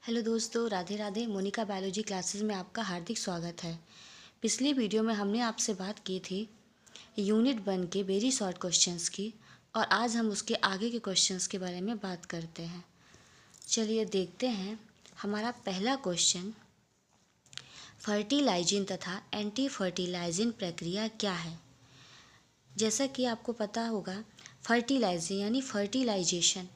Hello दोस्तों, Radhe Radhe. Monika biology classes में आपका हार्दिक स्वागत है। पिछली वीडियो में हमने आपसे बात की थी यूनिट 1 के वेरी शॉर्ट क्वेश्चंस की, और आज हम उसके आगे के क्वेश्चंस के बारे में बात करते हैं। चलिए देखते हैं। हमारा पहला क्वेश्चन, फर्टिलाइजिंग तथा एंटी फर्टिलाइजिंग प्रक्रिया क्या है। जैसा कि आपको पता होगा, फर्टिलाइजिंग यानी फर्टिलाइजेशन,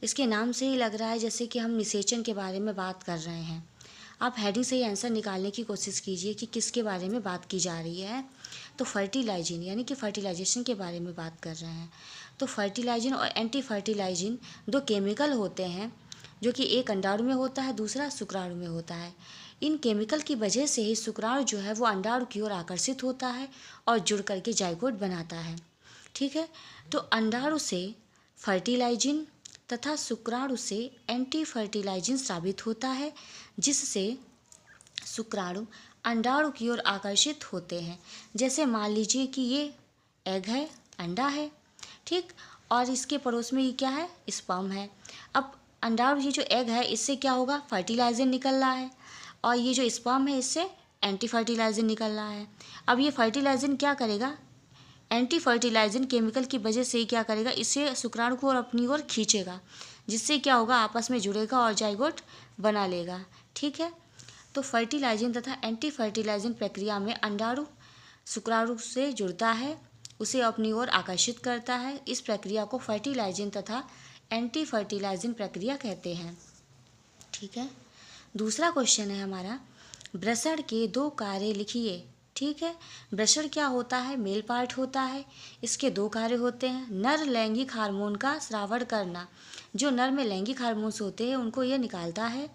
इसके नाम से ही लग रहा है जैसे कि हम निषेचन के बारे में बात कर रहे हैं। आप हेडिंग से ही आंसर निकालने की कोशिश कीजिए कि किसके बारे में बात की जा रही है। तो फर्टिलाइजिंग यानी कि फर्टिलाइजेशन के बारे में बात कर रहे हैं। तो फर्टिलाइजिंग और एंटी फर्टिलाइजिंग दो केमिकल होते हैं, जो कि एक अंडाणु में होता है, दूसरा शुक्राणु में होता है। इन केमिकल की वजह से ही शुक्राणु जो है वो अंडाणु की ओर आकर्षित होता है और जुड़ करके जाइगोट बनाता है। ठीक है। तो अंडाणु से फर्टिलाइजिंग तथा शुक्राणु से एंटी फर्टिलाइजिंग साबित होता है, जिससे शुक्राणु अंडाणु की ओर आकर्षित होते हैं। जैसे मान लीजिए कि ये एग है, अंडा है, ठीक, और इसके पड़ोस में ये क्या है, स्पर्म है। अब अंडाणु, ये जो एग है, इससे क्या होगा, फर्टिलाइजर निकल रहा है, और ये जो स्पर्म है इससे एंटी फर्टिलाइजर निकल रहा है। अब ये फर्टिलाइजर क्या करेगा, एंटी फर्टिलाइजिंग केमिकल की वजह से ही क्या करेगा, इसे शुक्राणु को और अपनी ओर खींचेगा, जिससे क्या होगा, आपस में जुड़ेगा और जाइगोट बना लेगा। ठीक है। तो फर्टिलाइजिंग तथा एंटी फर्टिलाइजिंग प्रक्रिया में अंडाणु शुक्राणु से जुड़ता है, उसे अपनी ओर आकर्षित करता है। इस प्रक्रिया को फर्टिलाइजिंग तथा एंटी फर्टिलाइजिंग प्रक्रिया कहते हैं। ठीक है। दूसरा क्वेश्चन है हमारा, वृषण के दो कार्य लिखिए। ठीक है। वृषण क्या होता है, मेल पार्ट होता है। इसके दो कार्य होते हैं। नर लैंगिक हार्मोन का स्रावण करना, जो नर में लैंगिक हार्मोन्स होते हैं उनको यह निकालता है।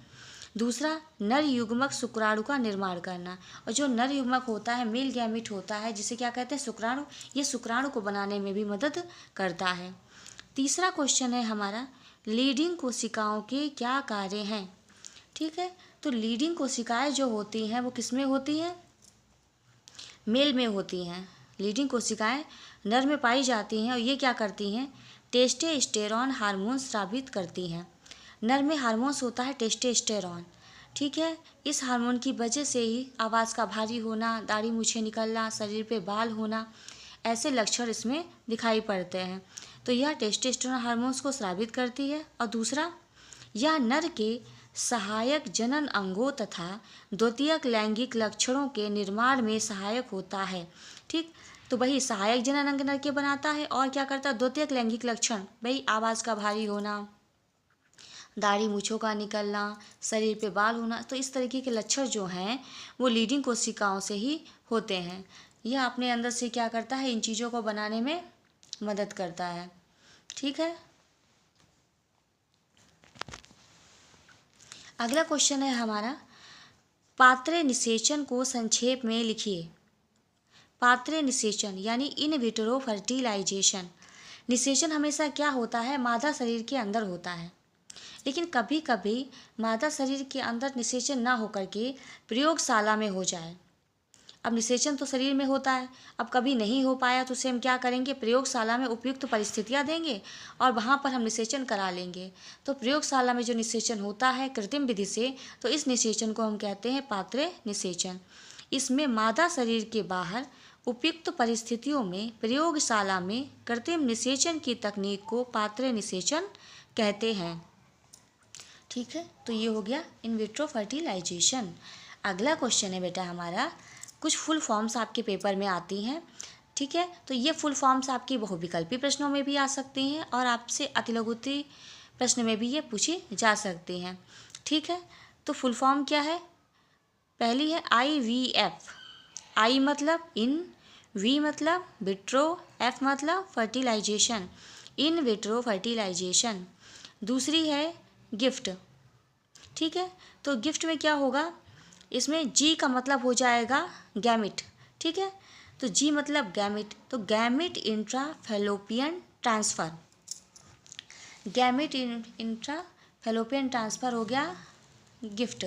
दूसरा, नर युग्मक शुक्राणु का निर्माण करना, और जो नर युग्मक होता है, मेल गैमिट होता है, जिसे क्या कहते हैं, शुक्राणु, ये शुक्राणु को बनाने में भी मदद करता है। तीसरा क्वेश्चन है हमारा, लीडिंग कोशिकाओं के क्या कार्य हैं। ठीक है। तो लीडिंग कोशिकाएं जो होती हैं वो किस में होती हैं, मेल में होती हैं। लीडिंग कोशिकाएं नर में पाई जाती हैं, और ये क्या करती हैं, टेस्टोस्टेरोन हार्मोन स्रावित करती हैं। नर में हार्मोन्स होता है टेस्टोस्टेरोन। ठीक है। इस हार्मोन की वजह से ही आवाज़ का भारी होना, दाढ़ी मूछें निकलना, शरीर पे बाल होना, ऐसे लक्षण इसमें दिखाई पड़ते हैं। तो यह टेस्टोस्टेरोन हार्मोन्स को स्रावित करती है। और दूसरा, यह नर के सहायक जनन अंगों तथा द्वितीयक लैंगिक लक्षणों के निर्माण में सहायक होता है। ठीक। तो वही सहायक जनन अंग नर के बनाता है, और क्या करता है, द्वितीयक लैंगिक लक्षण, भाई आवाज़ का भारी होना, दाढ़ी मूछों का निकलना, शरीर पे बाल होना, तो इस तरीके के लक्षण जो हैं वो लीडिंग कोशिकाओं से ही होते हैं। यह अपने अंदर से क्या करता है, इन चीज़ों को बनाने में मदद करता है। ठीक है। अगला क्वेश्चन है हमारा, पात्रे निषेचन को संक्षेप में लिखिए। पात्रे निषेचन यानी इन विट्रो फर्टिलाइजेशन। निषेचन हमेशा क्या होता है, मादा शरीर के अंदर होता है, लेकिन कभी कभी मादा शरीर के अंदर निषेचन ना होकर के प्रयोगशाला में हो जाए। अब निषेचन तो शरीर में होता है, अब कभी नहीं हो पाया तो उसे हम क्या करेंगे, प्रयोगशाला में उपयुक्त परिस्थितियां देंगे और वहाँ पर हम निषेचन करा लेंगे। तो प्रयोगशाला में जो निषेचन होता है कृत्रिम विधि से, तो इस निषेचन को हम कहते हैं पात्रे निषेचन। इसमें मादा शरीर के बाहर उपयुक्त परिस्थितियों में प्रयोगशाला में कृत्रिम निषेचन की तकनीक को पात्रे निषेचन कहते हैं। ठीक है। तो ये हो गया इन विट्रो फर्टिलाइजेशन। अगला क्वेश्चन है बेटा हमारा, कुछ फुल फॉर्म्स आपके पेपर में आती हैं। ठीक है। तो ये फुल फॉर्म्स आपकी बहुविकल्पी प्रश्नों में भी आ सकती हैं, और आपसे अतिलघुत्तरी प्रश्न में भी ये पूछी जा सकती हैं। ठीक है। तो फुल फॉर्म क्या है, पहली है IVF। आई मतलब इन, वी मतलब विट्रो, एफ मतलब फर्टिलाइजेशन, इन विट्रो फर्टिलाइजेशन। दूसरी है गिफ्ट। ठीक है। तो गिफ्ट में क्या होगा, इसमें जी का मतलब हो जाएगा गैमिट। ठीक है। तो जी मतलब गैमिट, तो gamete intra fallopian transfer, gamete intra fallopian transfer हो गया गिफ्ट।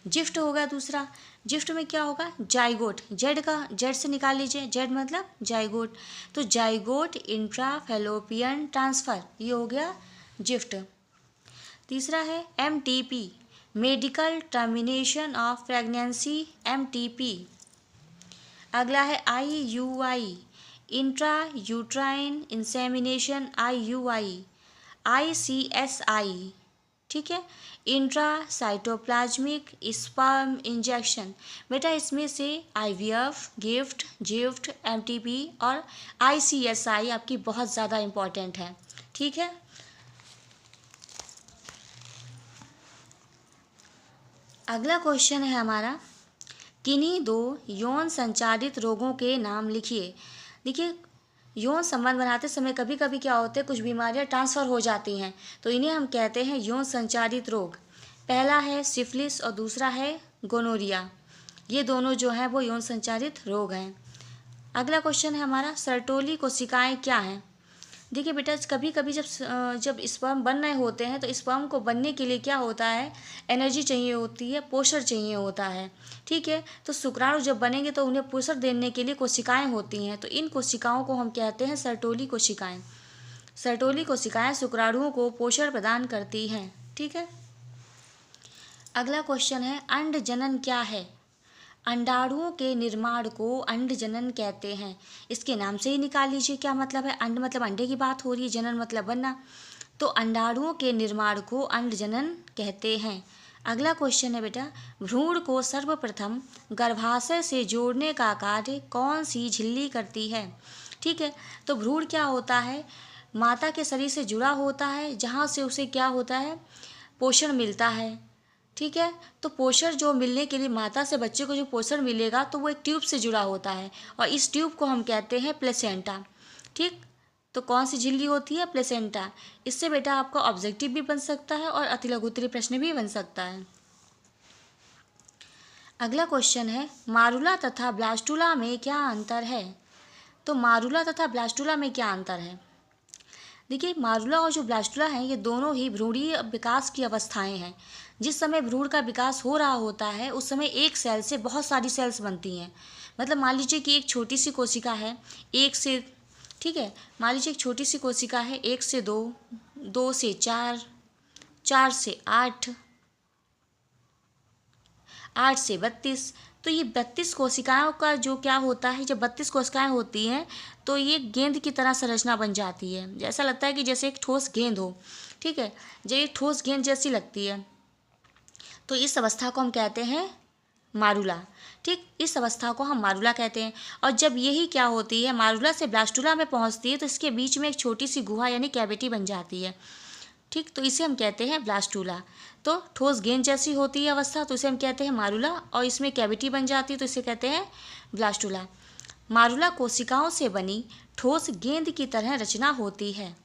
जिफ्ट हो गया दूसरा। जिफ्ट में क्या होगा, जाइगोट, जेड का, जेड से निकाल लीजिए, जेड मतलब जाइगोट, तो जाइगोट इंट्रा फैलोपियन ट्रांसफ़र, ये हो गया जिफ्ट। तीसरा है MTP, medical termination of pregnancy MTP। अगला है IUI, intra uterine insemination IUI, ICSI, ठीक है, इंट्रा साइटोप्लाज्मिक स्पर्म इंजेक्शन। बेटा इसमें से IVF, गिफ्ट, MTP और ICSI आपकी बहुत ज़्यादा इम्पॉर्टेंट है, ठीक है। अगला क्वेश्चन है हमारा, किन्हीं 2 यौन संचारित रोगों के नाम लिखिए। देखिए यौन संबंध बनाते समय कभी कभी क्या होते हैं, कुछ बीमारियां ट्रांसफ़र हो जाती हैं, तो इन्हें हम कहते हैं यौन संचारित रोग। पहला है सिफिलिस और दूसरा है गोनोरिया। ये दोनों जो हैं वो यौन संचारित रोग हैं। अगला क्वेश्चन है हमारा, सर्टोली कोशिकाएं क्या हैं। देखिए बेटा कभी कभी जब स्पर्म बन रहे होते हैं तो स्पर्म को बनने के लिए क्या होता है, एनर्जी चाहिए होती है, पोषण चाहिए होता है, ठीक है। तो शुक्राणु जब बनेंगे तो उन्हें पोषण देने के लिए कोशिकाएं होती हैं, तो इन कोशिकाओं को हम कहते हैं सर्टोली कोशिकाएं। सर्टोली कोशिकाएं शुक्राणुओं को पोषण प्रदान करती हैं, ठीक है। अगला क्वेश्चन है, अंड जनन क्या है। अंडाणुओं के निर्माण को अंड जनन कहते हैं। इसके नाम से ही निकाल लीजिए क्या मतलब है। अंड मतलब अंडे की बात हो रही है, जनन मतलब बनना, तो अंडाणुओं के निर्माण को अंड जनन कहते हैं। अगला क्वेश्चन है बेटा, भ्रूण को सर्वप्रथम गर्भाशय से जोड़ने का कार्य कौन सी झिल्ली करती है। ठीक है, तो भ्रूण क्या होता है, माता के शरीर से जुड़ा होता है, जहाँ से उसे क्या होता है, पोषण मिलता है। ठीक है, तो पोषण जो मिलने के लिए माता से बच्चे को जो पोषण मिलेगा तो वो एक ट्यूब से जुड़ा होता है और इस ट्यूब को हम कहते हैं प्लेसेंटा। ठीक, तो कौन सी झिल्ली होती है, प्लेसेंटा। इससे बेटा आपका ऑब्जेक्टिव भी बन सकता है और अति लघु उत्तरीय प्रश्न भी बन सकता है। अगला क्वेश्चन है, मारुला तथा ब्लास्टुला में क्या अंतर है। तो मारुला तथा ब्लास्टुला में क्या अंतर है। देखिए मारुला और जो ब्लास्टुला हैं ये दोनों ही भ्रूणीय विकास की अवस्थाएं हैं। जिस समय भ्रूण का विकास हो रहा होता है उस समय एक सेल से बहुत सारी सेल्स बनती हैं। मतलब मान लीजिए कि एक छोटी सी कोशिका है, एक से, ठीक है, मान लीजिए एक छोटी सी कोशिका है, 1 से 2, 2 से 4, 4 से 8, 8 से 32, तो ये 32 कोशिकाओं का जो क्या होता है, जब 32 कोशिकाएं होती हैं तो ये गेंद की तरह संरचना बन जाती है। जैसा लगता है कि जैसे एक ठोस गेंद हो, ठीक है, जब एक ठोस गेंद जैसी लगती है तो इस अवस्था को हम कहते हैं मारुला। ठीक, इस अवस्था को हम मारुला कहते हैं। और जब यही क्या होती है, मारुला से ब्लास्टुला में पहुंचती है तो इसके बीच में एक छोटी सी गुहा यानी कैविटी बन जाती है। ठीक, तो इसे हम कहते हैं ब्लास्टुला। तो ठोस गेंद जैसी होती है अवस्था तो इसे हम कहते हैं मारुला, और इसमें कैविटी बन जाती है तो इसे कहते हैं ब्लास्टुला। मारुला कोशिकाओं से बनी ठोस गेंद की तरह रचना होती है।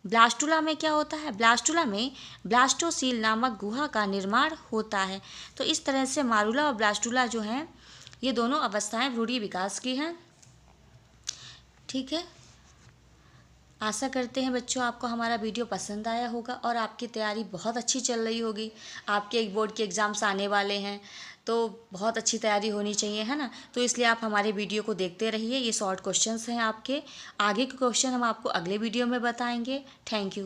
ब्लास्टुला में क्या होता है, ब्लास्टुला में ब्लास्टोसील नामक गुहा का निर्माण होता है। तो इस तरह से मारुला और ब्लास्टुला जो हैं ये दोनों अवस्थाएं भ्रूणीय विकास की हैं। ठीक है, आशा करते हैं बच्चों आपको हमारा वीडियो पसंद आया होगा और आपकी तैयारी बहुत अच्छी चल रही होगी। आपके एक बोर्ड के एग्ज़ाम्स आने वाले हैं तो बहुत अच्छी तैयारी होनी चाहिए, है ना। तो इसलिए आप हमारे वीडियो को देखते रहिए। ये शॉर्ट क्वेश्चंस हैं आपके, आगे के क्वेश्चन हम आपको अगले वीडियो में बताएंगे। Thank you.